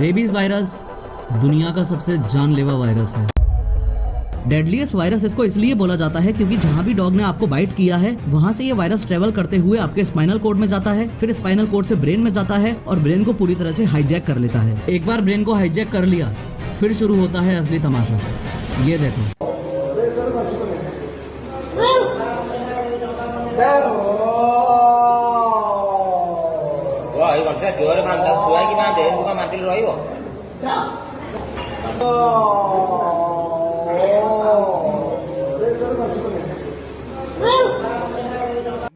Rabies virus दुनिया का सबसे जानलेवा वायरस है। डेडलीस्ट वायरस इसको इसलिए बोला जाता है क्योंकि जहाँ भी डॉग ने आपको बाइट किया है वहाँ से ये वायरस ट्रेवल करते हुए आपके स्पाइनल कोड में जाता है, फिर स्पाइनल कोड से ब्रेन में जाता है और ब्रेन को पूरी तरह से हाईजैक कर लेता है। एक बार ब्रेन को हाईजैक कर लिया फिर शुरू होता है असली तमाशा। ये देखो,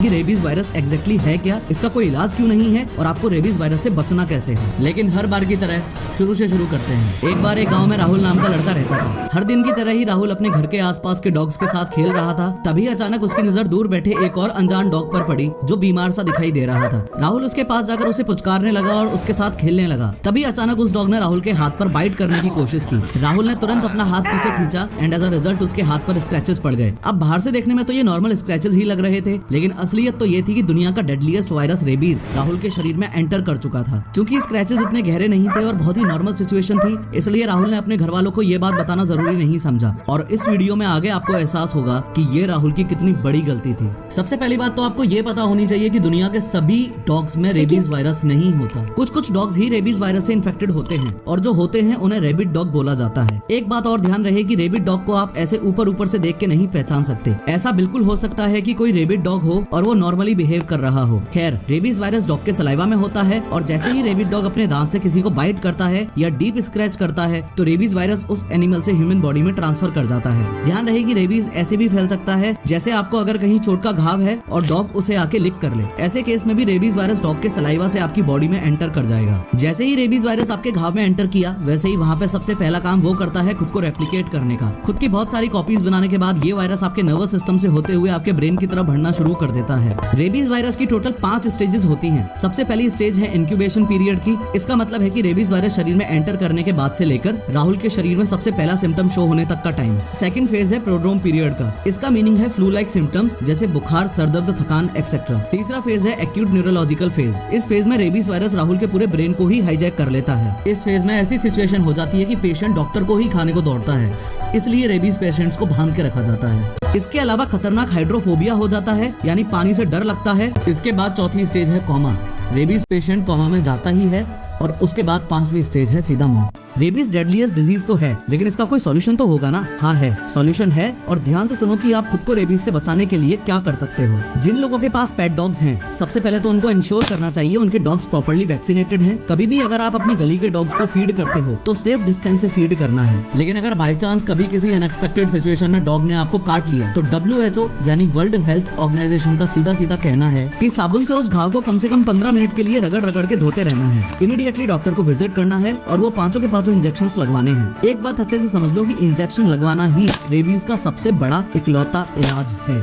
रेबीज वायरस एग्जैक्टली है क्या, इसका कोई इलाज क्यों नहीं है और आपको रेबीज वायरस से बचना कैसे है। लेकिन हर बार की तरह शुरू से शुरू करते हैं। एक बार एक गांव में राहुल नाम का लड़का रहता था। हर दिन की तरह ही राहुल अपने घर के आसपास के डॉग्स के साथ खेल रहा था। तभी अचानक उसकी नजर दूर बैठे एक और अनजान डॉग पर पड़ी जो बीमार सा दिखाई दे रहा था। राहुल उसके पास जाकर उसे पुचकारने लगा और उसके साथ खेलने लगा। तभी अचानक उस डॉग ने राहुल के हाथ पर बाइट करने की कोशिश की। राहुल ने तुरंत अपना हाथ पीछे खींचा एंड एज अ रिजल्ट उसके हाथ पर स्क्रैचेस पड़ गए। अब बाहर से देखने में तो ये नॉर्मल स्क्रैचेस ही लग रहे थे, लेकिन असलियत तो ये थी कि दुनिया का डेडलीस्ट वायरस रेबीज राहुल के शरीर में एंटर कर चुका था। क्योंकि स्क्रैचेस इतने गहरे नहीं थे और बहुत ही नॉर्मल सिचुएशन थी, इसलिए राहुल ने अपने घर वालों को ये बात बताना जरूरी नहीं समझा। और इस वीडियो में आगे आपको एहसास होगा कि ये राहुल की कितनी बड़ी गलती थी। सबसे पहली बात तो आपको ये पता होनी चाहिए कि दुनिया के सभी डॉग्स में रेबीज वायरस नहीं होता। कुछ डॉग्स ही रेबीज वायरस से इन्फेक्टेड होते हैं और जो होते हैं उन्हें रेबिड डॉग बोला जाता है। एक बात और ध्यान रहे कि रेबिड डॉग को आप ऐसे ऊपर से देख के नहीं पहचान सकते। ऐसा बिल्कुल हो सकता है कि कोई रेबिड डॉग हो और वो नॉर्मली बिहेव कर रहा हो। खैर, रेबीज वायरस डॉग के सलाइवा में होता है और जैसे ही रेबिड डॉग अपने दांत से किसी को बाइट करता है या डीप स्क्रैच करता है तो रेबीज वायरस उस एनिमल से ह्यूमन बॉडी में ट्रांसफर कर जाता है। ध्यान रहे कि रेबीज ऐसे भी फैल सकता है जैसे आपको अगर कहीं चोट का घाव है और डॉग उसे आके लिक कर ले। ऐसे केस में भी रेबीज वायरस डॉग के सलाइवा से आपकी बॉडी में एंटर कर जाएगा। जैसे ही रेबीज वायरस आपके घाव में एंटर किया वैसे ही वहाँ पे सबसे पहला काम वो करता है खुद को रेप्लिकेट करने का। खुद की बहुत सारी कॉपीज बनाने के बाद ये वायरस आपके नर्वस सिस्टम से होते हुए आपके ब्रेन की तरफ बढ़ना शुरू कर देता है। रेबीज वायरस की टोटल 5 स्टेजेस होती हैं। सबसे पहली स्टेज है इंक्यूबेशन पीरियड की। इसका मतलब है कि रेबीज वायरस शरीर में एंटर करने के बाद से लेकर राहुल के शरीर में सबसे पहला सिम्टम शो होने तक का टाइम। सेकंड फेज है प्रोड्रोम पीरियड का। इसका मीनिंग है फ्लू लाइक सिम्टम्स जैसे बुखार, सरदर्द, थकान एक्सेट्रा। तीसरा फेज है एक्यूट न्यूरोलॉजिकल फेज। इस फेज में रेबीज वायरस राहुल के पूरे ब्रेन को ही हाईजैक कर लेता है। इस फेज में ऐसी सिचुएशन हो जाती है कि पेशेंट डॉक्टर को ही खाने को दौड़ता है, इसलिए रेबीज पेशेंट्स को बांध के रखा जाता है। इसके अलावा खतरनाक हाइड्रोफोबिया हो जाता है, यानी पानी से डर लगता है। इसके बाद चौथी स्टेज है कोमा। रेबीज पेशेंट कोमा में जाता ही है और उसके बाद 5वीं स्टेज है सीधा मौत। रेबीज डेडलीस्ट डिजीज तो है, लेकिन इसका कोई सॉल्यूशन तो होगा ना। हाँ है, सॉल्यूशन है और ध्यान से सुनो कि आप खुद को रेबीज से बचाने के लिए क्या कर सकते हो। जिन लोगों के पास पेट डॉग्स हैं, सबसे पहले तो उनको इंश्योर करना चाहिए उनके डॉग्स प्रॉपर्ली वैक्सीनेटेड हैं। कभी भी अगर आप अपनी गली के डॉग्स को फीड करते हो तो सेफ डिस्टेंस से फीड करना है। लेकिन अगर बाई चांस कभी किसी अनएक्सपेक्टेड सिचुएशन में डॉग ने आपको काट लिया तो WHO यानी वर्ल्ड हेल्थ ऑर्गेनाइजेशन का सीधा कहना है कि साबुन से उस घाव को कम से कम 15 मिनट के लिए रगड़ के धोते रहना है। इमीडिएटली डॉक्टर को विजिट करना है और वो 5 के 5 इंजेक्शन लगवाने हैं। एक बात अच्छे से समझ लो कि इंजेक्शन लगवाना ही रेबीज का सबसे बड़ा इकलौता इलाज है।